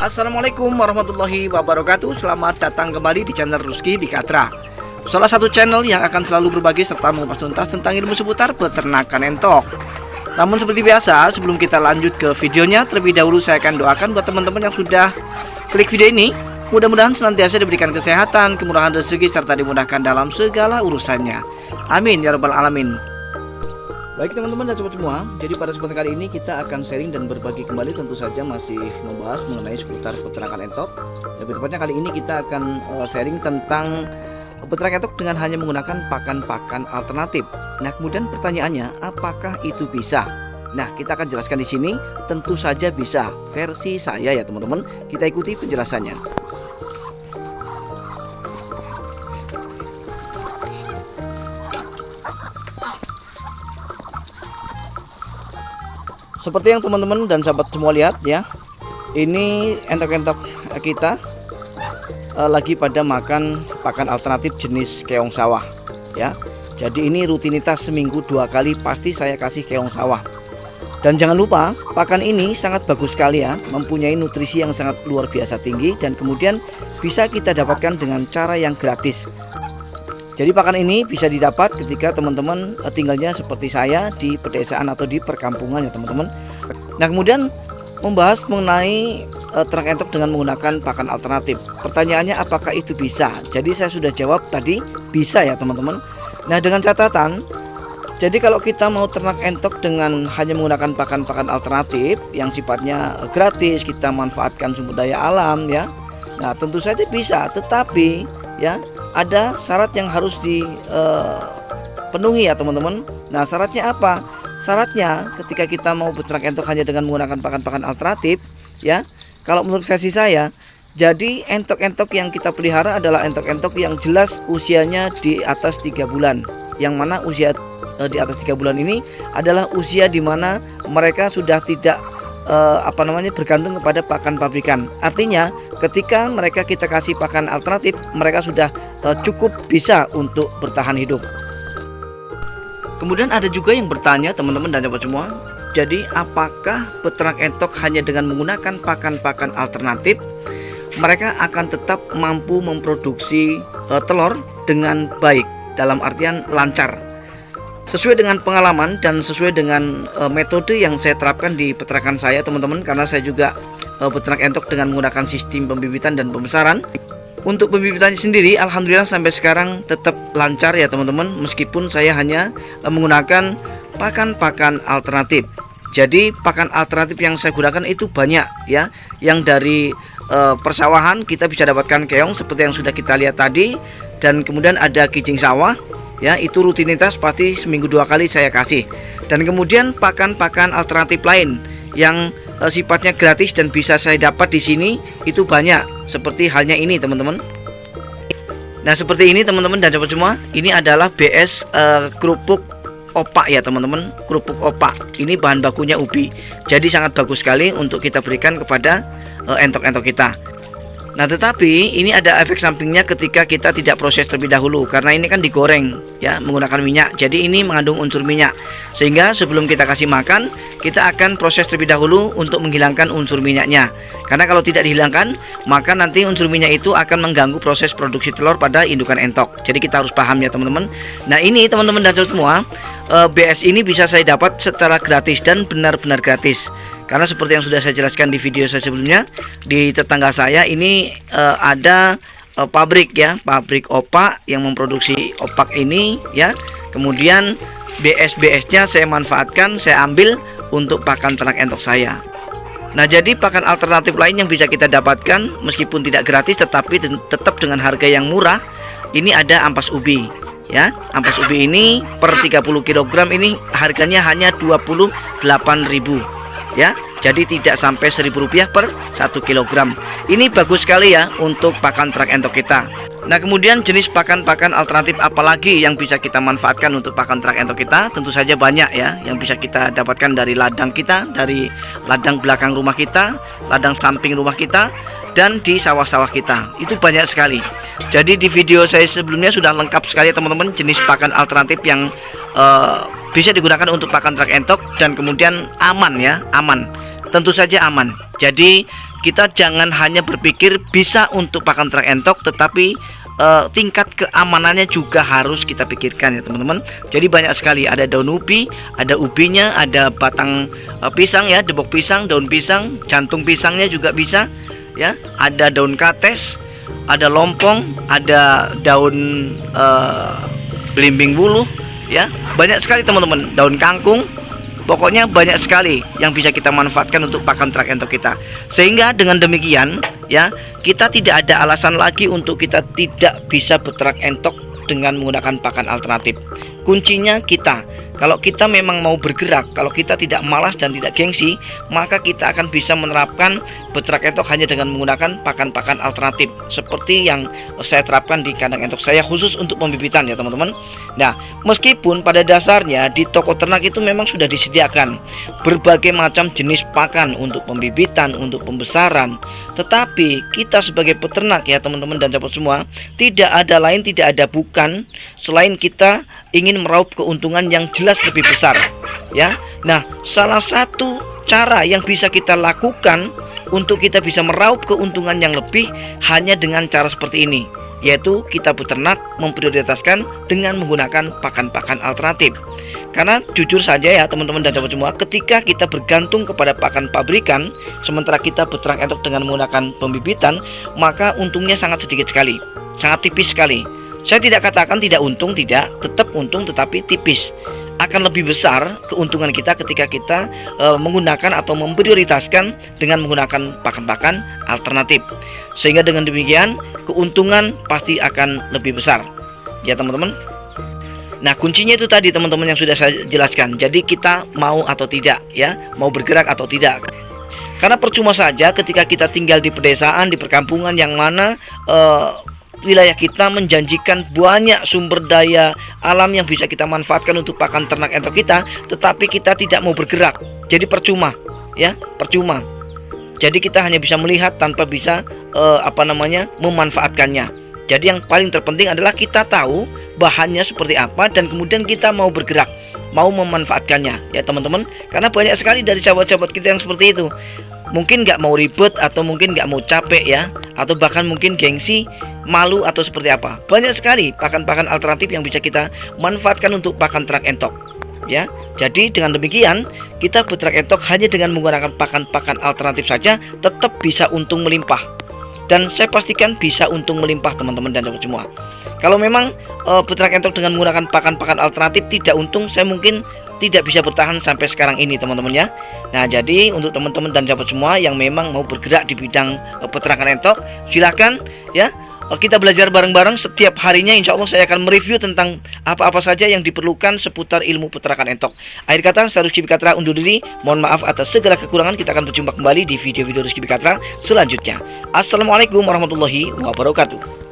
Assalamualaikum warahmatullahi wabarakatuh. Selamat datang kembali di channel Rusky Bikatra, salah satu channel yang akan selalu berbagi serta mengupas tuntas tentang ilmu seputar peternakan entok. Namun seperti biasa, sebelum kita lanjut ke videonya, terlebih dahulu saya akan doakan buat teman-teman yang sudah klik video ini, mudah-mudahan senantiasa diberikan kesehatan, kemurahan rezeki, serta dimudahkan dalam segala urusannya. Amin ya rabbal alamin. Baik teman-teman dan sobat semua, jadi pada kesempatan kali ini kita akan sharing dan berbagi kembali, tentu saja masih membahas mengenai seputar peternakan entok. Lebih tepatnya kali ini kita akan sharing tentang peternakan entok dengan hanya menggunakan pakan-pakan alternatif. Nah, kemudian pertanyaannya, apakah itu bisa? Nah, kita akan jelaskan di sini. Tentu saja bisa, versi saya ya teman-teman. Kita ikuti penjelasannya. Seperti yang teman-teman dan sahabat semua lihat ya, ini entok-entok kita lagi pada makan pakan alternatif jenis keong sawah ya. Jadi ini rutinitas seminggu 2 kali pasti saya kasih keong sawah. Dan jangan lupa, pakan ini sangat bagus sekali ya, mempunyai nutrisi yang sangat luar biasa tinggi, dan kemudian bisa kita dapatkan dengan cara yang gratis. Jadi pakan ini bisa didapat ketika teman-teman tinggalnya seperti saya di pedesaan atau di perkampungan ya teman-teman. Nah, kemudian membahas mengenai ternak entok dengan menggunakan pakan alternatif. Pertanyaannya, apakah itu bisa? Jadi saya sudah jawab tadi, bisa ya teman-teman. Nah, dengan catatan, jadi kalau kita mau ternak entok dengan hanya menggunakan pakan-pakan alternatif yang sifatnya gratis, kita manfaatkan sumber daya alam ya. Nah, tentu saja bisa, tetapi ya ada syarat yang harus dipenuhi ya teman-teman. Nah, syaratnya apa? Syaratnya ketika kita mau beternak entok hanya dengan menggunakan pakan-pakan alternatif ya, kalau menurut versi saya, jadi entok-entok yang kita pelihara adalah entok-entok yang jelas usianya di atas 3 bulan. Yang mana usia di atas 3 bulan ini adalah usia di mana mereka sudah tidak bergantung kepada pakan pabrikan. Artinya ketika mereka kita kasih pakan alternatif, mereka sudah cukup bisa untuk bertahan hidup. Kemudian ada juga yang bertanya teman-teman dan sahabat semua, jadi apakah peternak entok hanya dengan menggunakan pakan-pakan alternatif mereka akan tetap mampu memproduksi telur dengan baik, dalam artian lancar? Sesuai dengan pengalaman dan sesuai dengan metode yang saya terapkan di peternakan saya teman-teman, karena saya juga peternak entok dengan menggunakan sistem pembibitan dan pembesaran. Untuk pembibitannya sendiri, alhamdulillah sampai sekarang tetap lancar ya teman-teman, meskipun saya hanya menggunakan pakan-pakan alternatif. Jadi pakan alternatif yang saya gunakan itu banyak ya, yang dari persawahan kita bisa dapatkan keong seperti yang sudah kita lihat tadi, dan kemudian ada kijing sawah ya, itu rutinitas pasti seminggu 2 kali saya kasih. Dan kemudian pakan-pakan alternatif lain yang sifatnya gratis dan bisa saya dapat di sini itu banyak, seperti halnya ini teman-teman. Nah, seperti ini teman-teman dan sahabat semua, ini adalah BS kerupuk opak ya teman-teman, kerupuk opak. Ini bahan bakunya ubi. Jadi sangat bagus sekali untuk kita berikan kepada entok-entok kita. Nah, tetapi ini ada efek sampingnya ketika kita tidak proses terlebih dahulu, karena ini kan digoreng ya menggunakan minyak. Jadi ini mengandung unsur minyak, sehingga sebelum kita kasih makan, kita akan proses terlebih dahulu untuk menghilangkan unsur minyaknya. Karena kalau tidak dihilangkan, maka nanti unsur minyak itu akan mengganggu proses produksi telur pada indukan entok. Jadi kita harus paham ya teman-teman. Nah, ini teman-teman dan semua, BS ini bisa saya dapat secara gratis dan benar-benar gratis. Karena seperti yang sudah saya jelaskan di video saya sebelumnya, di tetangga saya ini ada pabrik ya, pabrik opak yang memproduksi opak ini ya. Kemudian BS-nya saya manfaatkan, saya ambil untuk pakan ternak entok saya. Nah, jadi pakan alternatif lain yang bisa kita dapatkan meskipun tidak gratis tetapi tetap dengan harga yang murah, ini ada ampas ubi ya. Ampas ubi ini per 30 kg ini harganya hanya 28.000 ya. Jadi tidak sampai Rp1.000 per 1 kg. Ini bagus sekali ya untuk pakan ternak entok kita. Nah, kemudian jenis pakan-pakan alternatif apalagi yang bisa kita manfaatkan untuk pakan ternak entok kita? Tentu saja banyak ya, yang bisa kita dapatkan dari ladang kita, dari ladang belakang rumah kita, ladang samping rumah kita, dan di sawah-sawah kita. Itu banyak sekali. Jadi di video saya sebelumnya sudah lengkap sekali teman-teman jenis pakan alternatif yang bisa digunakan untuk pakan ternak entok dan kemudian aman ya, aman. Tentu saja aman. Jadi kita jangan hanya berpikir bisa untuk pakan ternak entok, tetapi tingkat keamanannya juga harus kita pikirkan ya teman-teman. Jadi banyak sekali, ada daun ubi, ada ubinya, ada batang pisang ya, debok pisang, daun pisang, jantung pisangnya juga bisa ya, ada daun kates, ada lompong, ada daun belimbing buluh ya, banyak sekali teman-teman, daun kangkung. Pokoknya banyak sekali yang bisa kita manfaatkan untuk pakan ternak entok kita. Sehingga dengan demikian ya, kita tidak ada alasan lagi untuk kita tidak bisa beternak entok dengan menggunakan pakan alternatif. Kuncinya kita, kalau kita memang mau bergerak, kalau kita tidak malas dan tidak gengsi, maka kita akan bisa menerapkan beternak entok hanya dengan menggunakan pakan-pakan alternatif seperti yang saya terapkan di kandang entok saya khusus untuk pembibitan ya teman-teman. Nah, meskipun pada dasarnya di toko ternak itu memang sudah disediakan berbagai macam jenis pakan untuk pembibitan, untuk pembesaran, tetapi kita sebagai peternak ya teman-teman dan sahabat semua, tidak ada lain, tidak ada bukan selain kita ingin meraup keuntungan yang jelas lebih besar ya. Nah, salah satu cara yang bisa kita lakukan untuk kita bisa meraup keuntungan yang lebih hanya dengan cara seperti ini, yaitu kita beternak memprioritaskan dengan menggunakan pakan-pakan alternatif. Karena jujur saja ya teman-teman dan sahabat semua, ketika kita bergantung kepada pakan pabrikan sementara kita beternak entok dengan menggunakan pembibitan, maka untungnya sangat sedikit sekali, sangat tipis sekali. Saya tidak katakan tidak untung, tidak, tetap untung tetapi tipis. Akan lebih besar keuntungan kita ketika kita menggunakan atau memprioritaskan dengan menggunakan pakan-pakan alternatif. Sehingga dengan demikian keuntungan pasti akan lebih besar ya teman-teman. Nah, kuncinya itu tadi teman-teman yang sudah saya jelaskan. Jadi kita mau atau tidak ya, mau bergerak atau tidak. Karena percuma saja ketika kita tinggal di pedesaan, di perkampungan yang mana wilayah kita menjanjikan banyak sumber daya alam yang bisa kita manfaatkan untuk pakan ternak entok kita, tetapi kita tidak mau bergerak. Jadi percuma ya, percuma. Jadi kita hanya bisa melihat tanpa bisa memanfaatkannya. Jadi yang paling terpenting adalah kita tahu bahannya seperti apa dan kemudian kita mau bergerak, mau memanfaatkannya ya teman-teman. Karena banyak sekali dari sahabat-sahabat kita yang seperti itu, mungkin nggak mau ribet atau mungkin nggak mau capek ya, atau bahkan mungkin gengsi, malu atau seperti apa. Banyak sekali pakan-pakan alternatif yang bisa kita manfaatkan untuk pakan ternak entok ya. Jadi dengan demikian kita beternak entok hanya dengan menggunakan pakan-pakan alternatif saja tetap bisa untung melimpah. Dan saya pastikan bisa untung melimpah teman-teman dan sahabat semua. Kalau memang beternak entok dengan menggunakan pakan-pakan alternatif tidak untung, saya mungkin tidak bisa bertahan sampai sekarang ini teman-teman ya. Nah, jadi untuk teman-teman dan sahabat semua yang memang mau bergerak di bidang peternakan entok, silahkan ya, kita belajar bareng-bareng setiap harinya. Insya Allah saya akan mereview tentang apa-apa saja yang diperlukan seputar ilmu peternakan entok. Akhir kata, saya Rizky Bikatra undur diri. Mohon maaf atas segala kekurangan. Kita akan berjumpa kembali di video-video Rizky Bikatra selanjutnya. Assalamualaikum warahmatullahi wabarakatuh.